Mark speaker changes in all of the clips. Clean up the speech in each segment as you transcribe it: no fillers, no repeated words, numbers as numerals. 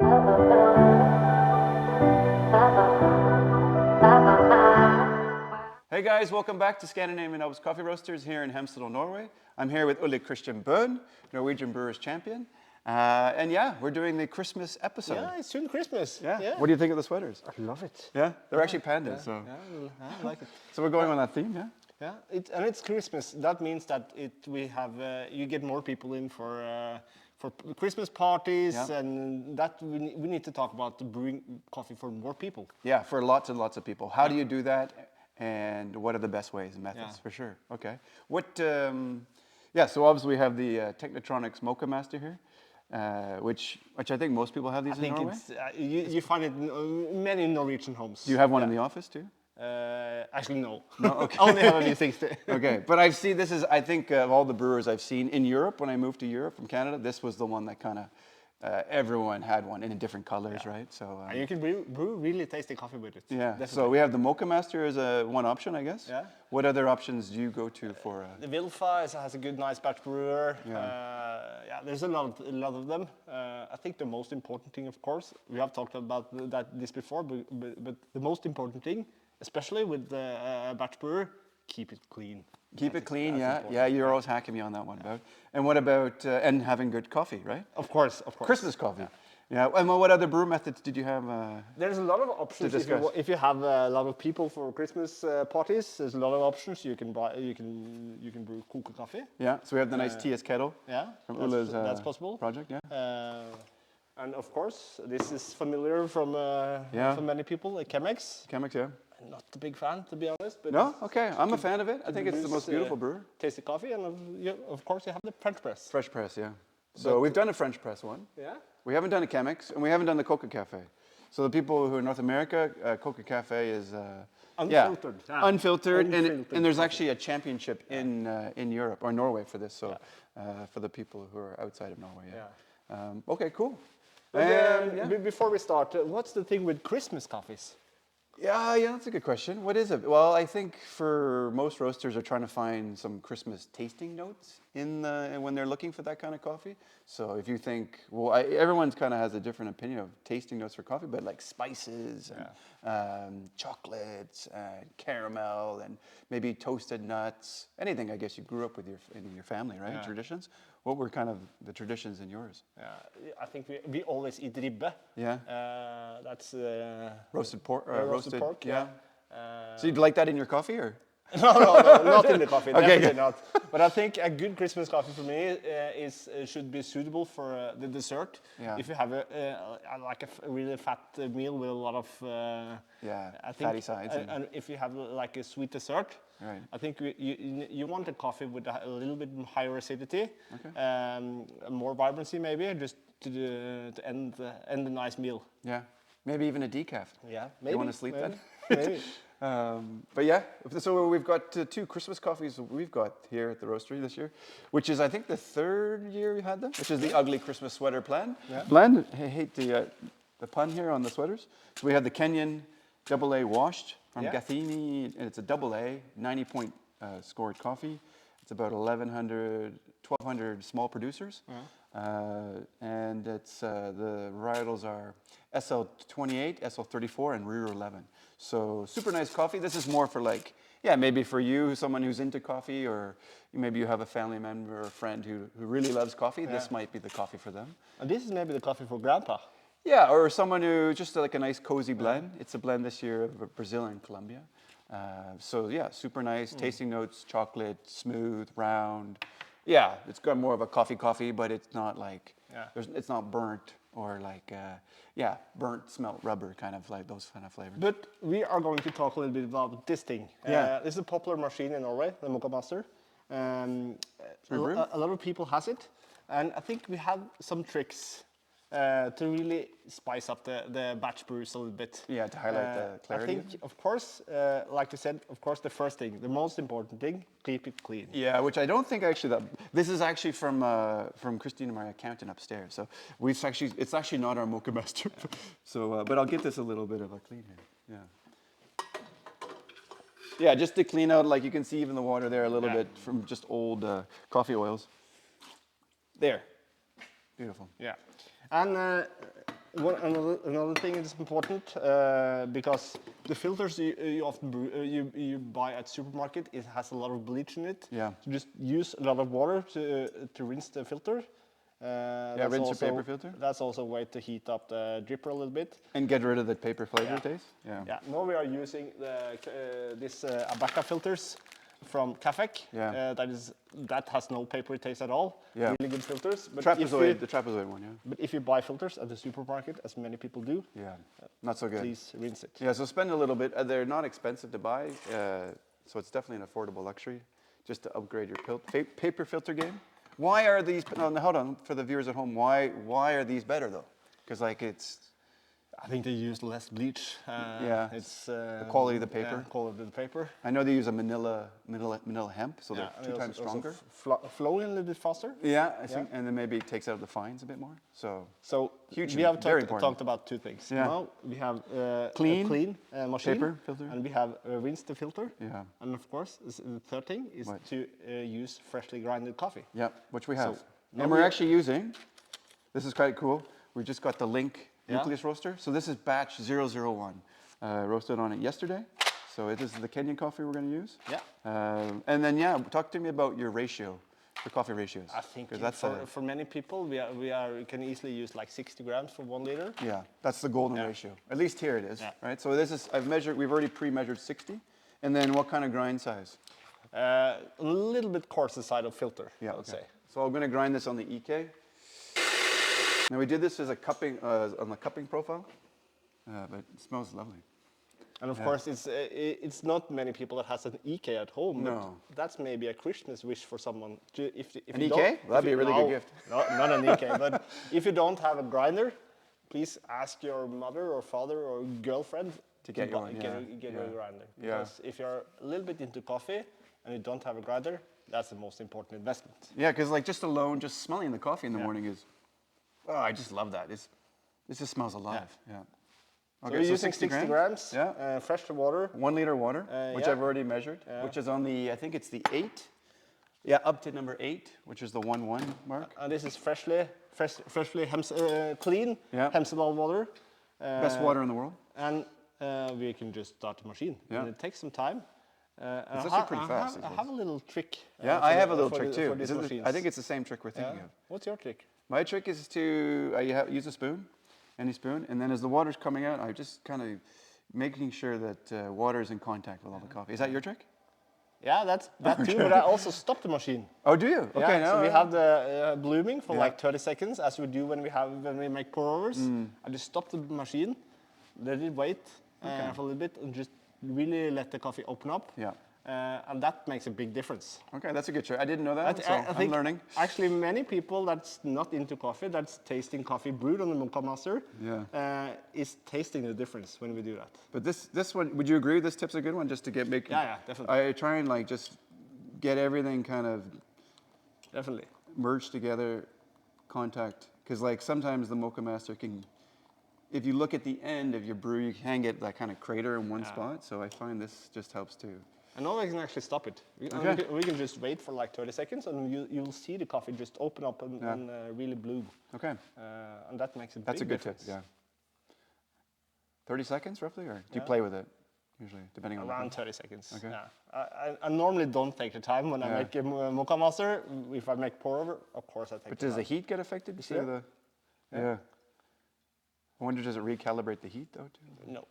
Speaker 1: Hey guys, welcome back to Scandinavian Alps Coffee Roasters here in Hemsedal, Norway. I'm here with Ulrik Christian Bøhn, Norwegian Brewers Champion. And yeah, we're doing the Christmas episode.
Speaker 2: Yeah, it's soon Christmas.
Speaker 1: Yeah. What do you think of the sweaters?
Speaker 2: I love it.
Speaker 1: Yeah, they're actually pandas. So.
Speaker 2: Yeah, I like it.
Speaker 1: So we're going on that theme, yeah?
Speaker 2: Yeah, and it's Christmas. That means that you get more people in for Christmas parties, and that we need to talk about brewing coffee for more people.
Speaker 1: Yeah, for lots and lots of people. How do you do that? And what are the best ways and methods, for sure. Okay. So obviously we have the Technotronics Mocha Master here, which I think most people have these in Norway.
Speaker 2: I think you find it in many Norwegian homes.
Speaker 1: Do you have one in the office too?
Speaker 2: Actually, no.
Speaker 1: No, okay.
Speaker 2: Only have a few things.
Speaker 1: Okay, but I think of all the brewers I've seen in Europe, when I moved to Europe from Canada, this was the one that kind of, everyone had one in different colors, right? So
Speaker 2: and you can brew really tasty coffee with it.
Speaker 1: Yeah,
Speaker 2: definitely.
Speaker 1: So we have the Mocha Master as one option, I guess.
Speaker 2: Yeah.
Speaker 1: What other options do you go to for?
Speaker 2: The Wilfa has a good, nice batch brewer. There's a lot of them. I think the most important thing, of course, we have talked about this before, but the most important thing, especially with the batch brewer, keep it clean.
Speaker 1: Keep it clean, yeah. You're always hacking me on that one about. And what about and having good coffee, right?
Speaker 2: Of course.
Speaker 1: Christmas coffee. Yeah. And what other brew methods did you have?
Speaker 2: There's a lot of options if you have a lot of people for Christmas parties. There's a lot of options. You can buy. You can brew cocoa coffee.
Speaker 1: Yeah. So we have the nice TS kettle.
Speaker 2: Yeah.
Speaker 1: From Ulla's
Speaker 2: that's possible.
Speaker 1: Project. Yeah.
Speaker 2: And of course, this is familiar from many people. Chemex.
Speaker 1: Chemex, yeah.
Speaker 2: I'm not a big fan, to be honest. But
Speaker 1: no, okay, I'm a fan of it. I think it's the most beautiful brewer.
Speaker 2: Tasty coffee, and of course you have the French press.
Speaker 1: Fresh press, yeah. So we've done a French press one.
Speaker 2: Yeah.
Speaker 1: We haven't done a Chemex, and we haven't done the Coca Cafe. So the people who are in North America, Coca Cafe is
Speaker 2: unfiltered. Yeah.
Speaker 1: Unfiltered, and there's actually a championship in Europe or Norway for this. So for the people who are outside of Norway. Yeah. Okay, cool.
Speaker 2: Before we start, what's the thing with Christmas coffees?
Speaker 1: Yeah, that's a good question. What is it? Well, I think for most roasters are trying to find some Christmas tasting notes when they're looking for that kind of coffee. So if you think, everyone's kind of has a different opinion of tasting notes for coffee, but like spices and chocolates and caramel and maybe toasted nuts, anything I guess you grew up with in your family, right? Yeah. Traditions. What were kind of the traditions in yours?
Speaker 2: Yeah, I think we always eat ribbe.
Speaker 1: Yeah.
Speaker 2: That's
Speaker 1: roasted pork.
Speaker 2: Roasted pork. Yeah.
Speaker 1: So you'd like that in your coffee, or?
Speaker 2: No, not in the coffee. Definitely not. But I think a good Christmas coffee for me should be suitable for the dessert. Yeah. If you have a really fat meal with a lot of
Speaker 1: fatty sides,
Speaker 2: and if you have like a sweet dessert, right. I think you want a coffee with a little bit higher acidity, more vibrancy maybe, just to end the nice meal.
Speaker 1: Yeah, maybe even a decaf.
Speaker 2: Yeah, maybe.
Speaker 1: You want to sleep then?
Speaker 2: Maybe.
Speaker 1: But yeah, so we've got 2 Christmas coffees we've got here at the roastery this year, which is I think the 3rd year we had them, which is the Ugly Christmas Sweater blend. I hate the pun here on the sweaters. So we had the Kenayn AA washed from Gathini, and it's a AA, 90-point scored coffee. It's about 1,200 small producers. And it's the varietals are SL28, SL34, and Rear 11. So super nice coffee. This is more for maybe for you, someone who's into coffee, or maybe you have a family member or a friend who really loves coffee. Yeah. This might be the coffee for them.
Speaker 2: And this is maybe the coffee for grandpa.
Speaker 1: Yeah, or someone who just like a nice cozy blend. It's a blend this year of Brazil and Colombia. Super nice. Tasting notes, chocolate, smooth, round. Yeah, it's got more of a coffee, but it's not like, it's not burnt or like, burnt smelt rubber, kind of like those kind of flavors.
Speaker 2: But we are going to talk a little bit about this thing. This is a popular machine in Norway, the Mocha Master. A lot of people has it, and I think we have some tricks to really spice up the batch brews a little bit.
Speaker 1: Yeah, to highlight the clarity.
Speaker 2: I think, of course, like you said, of course, the first thing, the most important thing, keep it clean.
Speaker 1: Yeah, which I don't think actually this is actually from Christina, my accountant upstairs. So it's actually not our Mocha Master. So, but I'll get this a little bit of a clean here. Yeah. Yeah, just to clean out, like you can see even the water there a little bit from just old coffee oils. There. Beautiful.
Speaker 2: Yeah. And Another thing is important because the filters you often you buy at supermarket, it has a lot of bleach in it.
Speaker 1: Yeah.
Speaker 2: So just use a lot of water to rinse the filter.
Speaker 1: Rinse your paper filter.
Speaker 2: That's also a way to heat up the dripper a little bit.
Speaker 1: And get rid of the paper flavor taste. Yeah.
Speaker 2: Yeah. Now we are using this Abaca filters from Cafec.
Speaker 1: Yeah.
Speaker 2: That has no paper taste at all.
Speaker 1: Yeah.
Speaker 2: Really good filters. But
Speaker 1: The trapezoid one, yeah.
Speaker 2: But if you buy filters at the supermarket, as many people do,
Speaker 1: yeah, not so good.
Speaker 2: Please rinse it.
Speaker 1: Yeah, so spend a little bit. They're not expensive to buy, so it's definitely an affordable luxury just to upgrade your paper filter game. Why are these? Hold on, for the viewers at home, why are these better though? Because like
Speaker 2: I think they use less bleach. It's
Speaker 1: the quality of the paper.
Speaker 2: Yeah, quality of the paper.
Speaker 1: I know they use a manila hemp, so they're 2 times stronger.
Speaker 2: Flowing a little bit faster.
Speaker 1: Yeah, I think, and then maybe it takes out the fines a bit more. So huge.
Speaker 2: We have talked about two things.
Speaker 1: Yeah.
Speaker 2: Now we have
Speaker 1: clean
Speaker 2: machine,
Speaker 1: paper filter,
Speaker 2: and we have rinse the filter.
Speaker 1: Yeah.
Speaker 2: And of course, the third thing is to use freshly grinded coffee.
Speaker 1: Yeah, which we have.
Speaker 2: So
Speaker 1: and we're actually using. This is quite cool. We just got the Link Nucleus roaster. So this is batch 001. Roasted on it yesterday. So this is the Kenayn coffee we're going to use.
Speaker 2: Yeah.
Speaker 1: And then talk to me about your ratio, the coffee ratios.
Speaker 2: I think for many people we can easily use like 60 grams for 1 liter.
Speaker 1: Yeah, that's the golden ratio. At least here it is, right? So this is we've already pre-measured 60. And then what kind of grind size?
Speaker 2: A little bit coarser side of filter, I would say.
Speaker 1: So I'm going to grind this on the EK. Now we did this as a cupping on the cupping profile, but it smells lovely.
Speaker 2: And of course, it's not many people that has an EK at home.
Speaker 1: No.
Speaker 2: But that's maybe a Christmas wish for someone. If
Speaker 1: an EK? Well, that'd be a really good gift.
Speaker 2: No, not an EK, but if you don't have a grinder, please ask your mother or father or girlfriend
Speaker 1: to get you
Speaker 2: get a grinder. Because if you're a little bit into coffee and you don't have a grinder, that's the most important investment.
Speaker 1: Yeah, because like just smelling the coffee in the morning is. Oh, I just love that. This just smells alive. Yeah.
Speaker 2: Okay, so we're using 60 grams. Fresh water.
Speaker 1: 1 liter water, which I've already measured, which is on the, I think it's the 8. Yeah, up to number 8, which is the 1-1 mark.
Speaker 2: And this is freshly clean Hemsedal water.
Speaker 1: Best water in the world.
Speaker 2: And we can just start the machine.
Speaker 1: Yeah.
Speaker 2: And it takes some time.
Speaker 1: It's actually pretty fast.
Speaker 2: I have a little trick.
Speaker 1: I have a little trick too.
Speaker 2: I
Speaker 1: think it's the same trick we're thinking of.
Speaker 2: What's your trick?
Speaker 1: My trick is to use a spoon, any spoon, and then as the water's coming out, I just kind of making sure that water is in contact with all the coffee. Is that your trick?
Speaker 2: Yeah, that too, but I also stop the machine.
Speaker 1: Oh, do you? Okay,
Speaker 2: so we have the blooming for like 30 seconds, as we do when we make pour-overs. I just stop the machine, let it wait for a little bit, and just really let the coffee open up.
Speaker 1: Yeah.
Speaker 2: And that makes a big difference.
Speaker 1: Okay, that's a good trick. I didn't know that, so I'm learning.
Speaker 2: Actually, many people that's not into coffee, that's tasting coffee brewed on the Mocha Master, is tasting the difference when we do that.
Speaker 1: But this one, would you agree this tip's a good one just to make...
Speaker 2: Yeah, definitely.
Speaker 1: I try and like just get everything kind of...
Speaker 2: Definitely.
Speaker 1: Merged together, contact. Because like sometimes the Mocha Master can... If you look at the end of your brew, you can get that kind of crater in one spot. So I find this just helps too.
Speaker 2: And now we can actually stop it. We can just wait for like 30 seconds and you'll see the coffee just open up and really bloom.
Speaker 1: Okay.
Speaker 2: And that makes a
Speaker 1: That's
Speaker 2: big difference.
Speaker 1: Tip, yeah. 30 seconds roughly, or do you play with it usually, depending on
Speaker 2: around 30 seconds.
Speaker 1: Okay.
Speaker 2: Yeah. I normally don't take the time when I make a Mocha Master. If I make pour over, of course I take.
Speaker 1: But does the heat get affected? Yeah. I wonder, does it recalibrate the heat though too?
Speaker 2: No.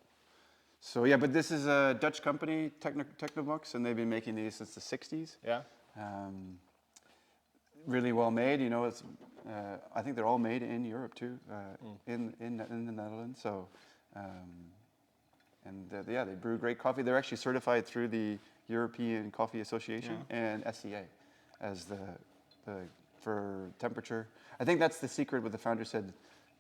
Speaker 1: So yeah, but this is a Dutch company, Technovox, and they've been making these since the 60s.
Speaker 2: Yeah.
Speaker 1: Really well made. You know, it's. I think they're all made in Europe too, in the Netherlands. So, they brew great coffee. They're actually certified through the European Coffee Association and SCA as for temperature. I think that's the secret. What the founder said,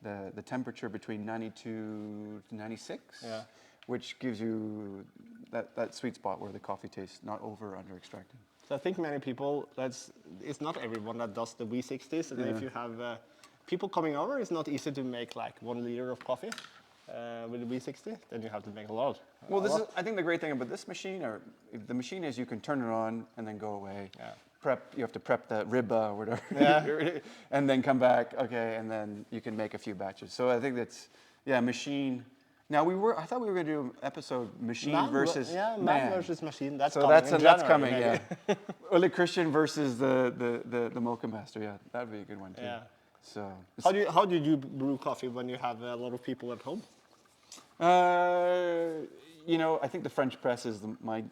Speaker 1: the temperature between 92 to 96. Yeah. Which gives you that sweet spot where the coffee tastes not over or under extracted.
Speaker 2: So I think many people, it's not everyone that does the V60s. And if you have people coming over, it's not easy to make like 1 liter of coffee with a V60. Then you have to make a lot.
Speaker 1: Well, I think the great thing about this machine, or the machine is you can turn it on and then go away. you have to prep the ribba or whatever.
Speaker 2: Yeah.
Speaker 1: And then come back, okay, and then you can make a few batches. So I think that's, machine. Now I thought we were going to do an episode machine versus
Speaker 2: man versus machine. That's
Speaker 1: so
Speaker 2: coming
Speaker 1: that's
Speaker 2: in
Speaker 1: that's
Speaker 2: January,
Speaker 1: coming,
Speaker 2: maybe.
Speaker 1: yeah. Ole Christian versus the Mocha Master, yeah, that would be a good one too.
Speaker 2: Yeah.
Speaker 1: So
Speaker 2: How do you brew coffee when you have a lot of people at home?
Speaker 1: I think the French press is my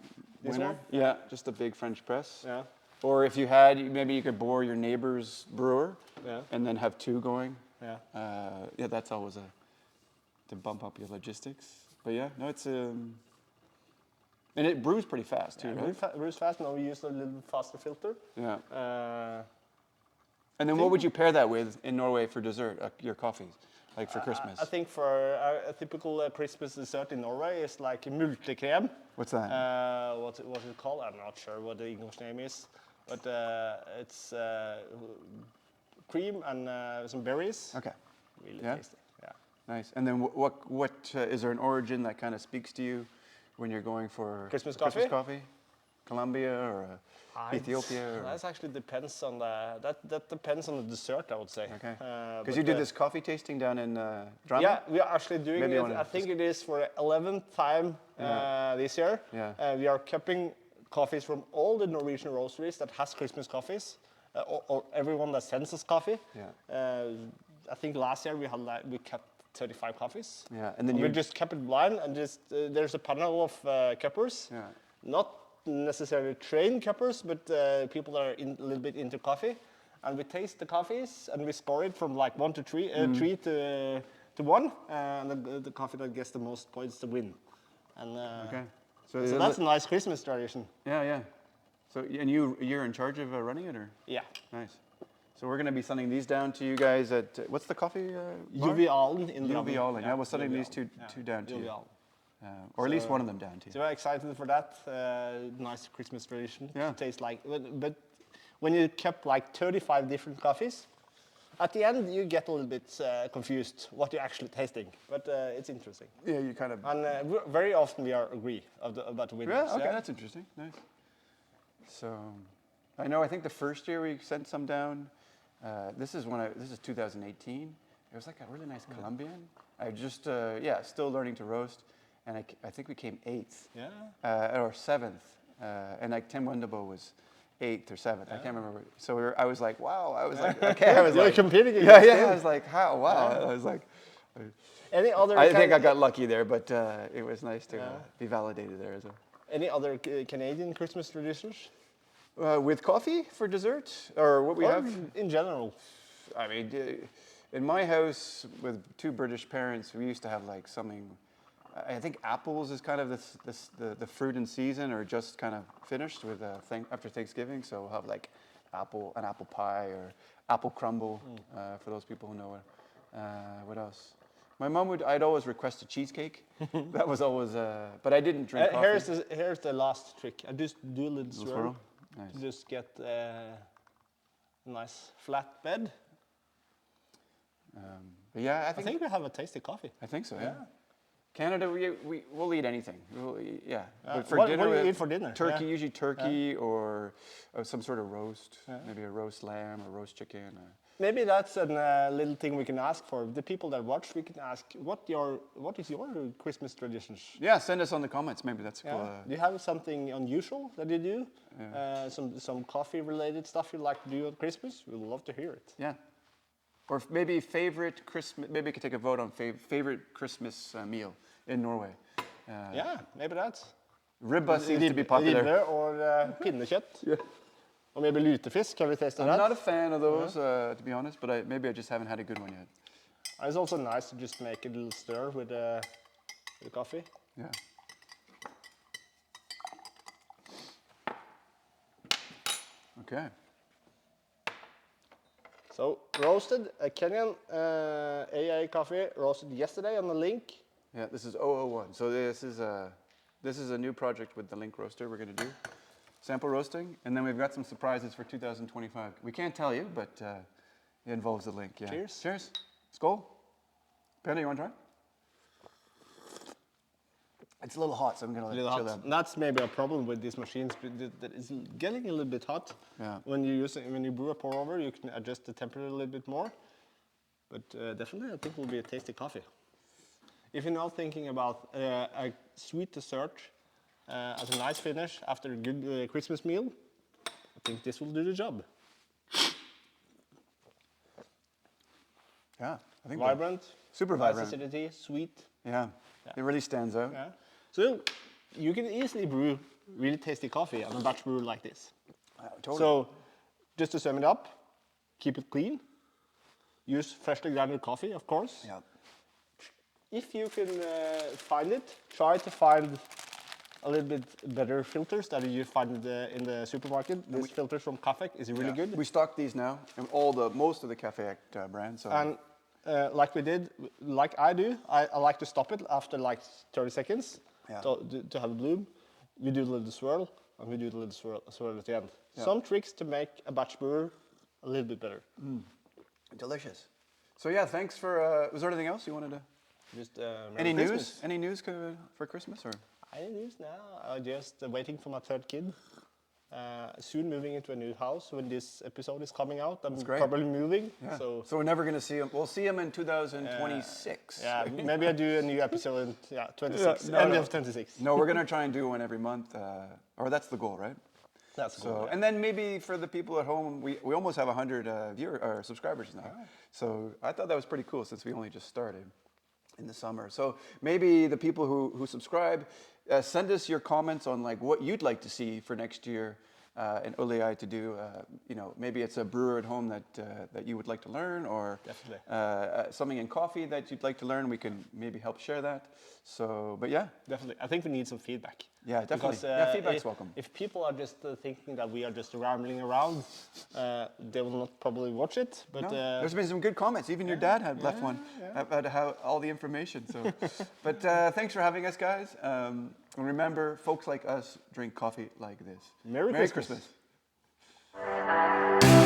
Speaker 1: winner.
Speaker 2: one?
Speaker 1: Yeah, just a big French press.
Speaker 2: Yeah.
Speaker 1: Or if you maybe you could bore your neighbor's brewer, and then have two going.
Speaker 2: Yeah.
Speaker 1: That's always to bump up your logistics. But it's and it brews pretty fast too, right?
Speaker 2: Brews fast. Now we use a little faster filter.
Speaker 1: Yeah.
Speaker 2: And
Speaker 1: then what would you pair that with in Norway for dessert? Your coffees, like for Christmas?
Speaker 2: I think for a typical Christmas dessert in Norway is like multekrem.
Speaker 1: What's that?
Speaker 2: What's it called? I'm not sure what the English name is, but it's cream and some berries.
Speaker 1: Okay.
Speaker 2: Really tasty. Yeah.
Speaker 1: Nice. And then what is there an origin that kind of speaks to you when you're going for
Speaker 2: Christmas
Speaker 1: coffee? Colombia or Ethiopia?
Speaker 2: That actually depends on that depends on the dessert, I would say.
Speaker 1: Okay. Because you did this coffee tasting down in Drammen?
Speaker 2: Yeah, we are actually doing
Speaker 1: Maybe
Speaker 2: it. I think it is for 11th time this year.
Speaker 1: Yeah.
Speaker 2: We are cupping coffees from all the Norwegian roasteries that has Christmas coffees, or everyone that sends us coffee.
Speaker 1: Yeah.
Speaker 2: I think last year we kept 35 coffees.
Speaker 1: Yeah, and then
Speaker 2: we just kept it blind and just there's a panel of cuppers.
Speaker 1: Yeah.
Speaker 2: Not necessarily trained cuppers, but people that are a little bit into coffee. And we taste the coffees and we score it from like 1 to 3, 3 to 1. And the coffee that gets the most points to win. And
Speaker 1: okay.
Speaker 2: So that's a nice Christmas tradition.
Speaker 1: Yeah. So and you're in charge of running it, or?
Speaker 2: Yeah.
Speaker 1: Nice. So we're going to be sending these down to you guys at what's the coffee bar?
Speaker 2: Juvialen in the
Speaker 1: Juvialen. Yeah, we're sending these two down to you. Or at least one of them down to you.
Speaker 2: So we're excited for that. Nice Christmas tradition.
Speaker 1: Yeah.
Speaker 2: To taste like, but when you kept like 35 different coffees, at the end you get a little bit confused what you're actually tasting. But it's interesting.
Speaker 1: Yeah, you kind of.
Speaker 2: And very often we agree about the winners.
Speaker 1: Yeah. Okay, that's interesting. Nice. So, I think the first year we sent some down. This is 2018. It was like a really nice Colombian. I just still learning to roast, and I think we came 8th.
Speaker 2: Yeah.
Speaker 1: Or 7th, and like Tim Wendebo was 8th or 7th. I can't remember. So I was like, wow. I was like, okay. I was
Speaker 2: You're
Speaker 1: like
Speaker 2: competing against him.
Speaker 1: I was like, how? Wow. I was like.
Speaker 2: Any other?
Speaker 1: I think I got lucky there, but it was nice to be validated there as well.
Speaker 2: Any other Canadian Christmas traditions?
Speaker 1: With coffee for dessert, or what we have
Speaker 2: in general.
Speaker 1: I mean, in my house with 2 British parents, we used to have like something. I think apples is kind of the fruit in season, or just kind of finished with after Thanksgiving. So we'll have like an apple pie or apple crumble for those people who know it. What else? My mom I'd always request a cheesecake. That was always, but I didn't drink coffee.
Speaker 2: Here's the last trick. I just do a little swirl.
Speaker 1: Nice.
Speaker 2: To just get a nice flat bed.
Speaker 1: But yeah,
Speaker 2: I think we have a tasty coffee.
Speaker 1: I think so. Yeah. Canada, we'll eat anything. But for
Speaker 2: what
Speaker 1: dinner,
Speaker 2: do you eat for dinner?
Speaker 1: Turkey, usually turkey or some sort of roast. Maybe a roast lamb or roast chicken.
Speaker 2: Maybe that's a little thing we can ask for. The people that watch, we can ask, what is your Christmas traditions?
Speaker 1: Yeah, send us on the comments. Maybe that's cool.
Speaker 2: Do you have something unusual that you do? Some coffee-related stuff you like to do at Christmas? We'd love to hear it.
Speaker 1: Yeah. Or maybe favorite Christmas. Maybe we could take a vote on favorite Christmas meal in Norway.
Speaker 2: Yeah, maybe that's.
Speaker 1: Ribba seems to be popular.
Speaker 2: Ribbe or pinnekjøtt. Yeah. Or maybe lutefisk. Have we tasted that?
Speaker 1: I'm not a fan of those, to be honest, but maybe I just haven't had a good one yet.
Speaker 2: It's also nice to just make a little stir with the coffee.
Speaker 1: Yeah. Okay.
Speaker 2: So roasted Kenayn AA coffee, roasted yesterday on the link.
Speaker 1: Yeah, this is 001. So this is a new project with the Link roaster we're going to do. Sample roasting, and then we've got some surprises for 2025. We can't tell you, but it involves the Link. Yeah.
Speaker 2: Cheers.
Speaker 1: Cheers. Skål. Pelle, you want to try? It's a little hot, so I'm gonna let it chill
Speaker 2: hot.
Speaker 1: out.
Speaker 2: And that's maybe a problem with these machines, that it's getting a little bit hot.
Speaker 1: Yeah.
Speaker 2: When you brew a pour over, you can adjust the temperature a little bit more. But definitely, I think it will be a tasty coffee. If you're now thinking about a sweet dessert as a nice finish after a good Christmas meal, I think this will do the job.
Speaker 1: Yeah, I think
Speaker 2: Vibrant,
Speaker 1: super
Speaker 2: nice
Speaker 1: vibrant.
Speaker 2: acidity, sweet.
Speaker 1: Yeah, it really stands out.
Speaker 2: Yeah. So you can easily brew really tasty coffee on a batch brewer like this.
Speaker 1: Totally.
Speaker 2: So just to sum it up, keep it clean. Use freshly grounded coffee, of course.
Speaker 1: Yeah.
Speaker 2: If you can find it, try to find a little bit better filters that you find in the supermarket. These filters from Cafec is really good.
Speaker 1: We stock these now, and most of the Cafe Act brands. So.
Speaker 2: And like I do, I like to stop it after like 30 seconds to have a bloom. We do a little swirl, and we do a little swirl at the end. Yeah. Some tricks to make a batch brewer a little bit better.
Speaker 1: Delicious. So yeah, thanks for. Was there anything else you wanted to?
Speaker 2: Just
Speaker 1: any
Speaker 2: Christmas.
Speaker 1: news? Any news for Christmas or?
Speaker 2: Any news now? I'm just waiting for my third kid. Soon moving into a new house when this episode is coming out. I'm probably moving.
Speaker 1: Yeah.
Speaker 2: So
Speaker 1: we're never going to see him. We'll see him in 2026.
Speaker 2: Yeah, maybe I do a new episode in 26. End of 26.
Speaker 1: No, we're going to try and do one every month. Or that's the goal, right?
Speaker 2: That's the goal. Yeah.
Speaker 1: And then maybe for the people at home, we almost have 100 subscribers now. Oh. So I thought that was pretty cool since we only just started in the summer. So maybe the people who subscribe, send us your comments on like what you'd like to see for next year in OLI to do. Maybe it's a brewer at home that you would like to learn, or something in coffee that you'd like to learn. We can maybe help share that. So, but yeah,
Speaker 2: definitely. I think we need some feedback.
Speaker 1: Yeah, definitely. Because, feedback's welcome.
Speaker 2: If people are just thinking that we are just rambling around, they will not probably watch it. But
Speaker 1: no, there's been some good comments. Even your dad had left one about how all the information. So, but thanks for having us, guys. And remember, folks like us drink coffee like this.
Speaker 2: Merry Christmas.
Speaker 1: Christmas.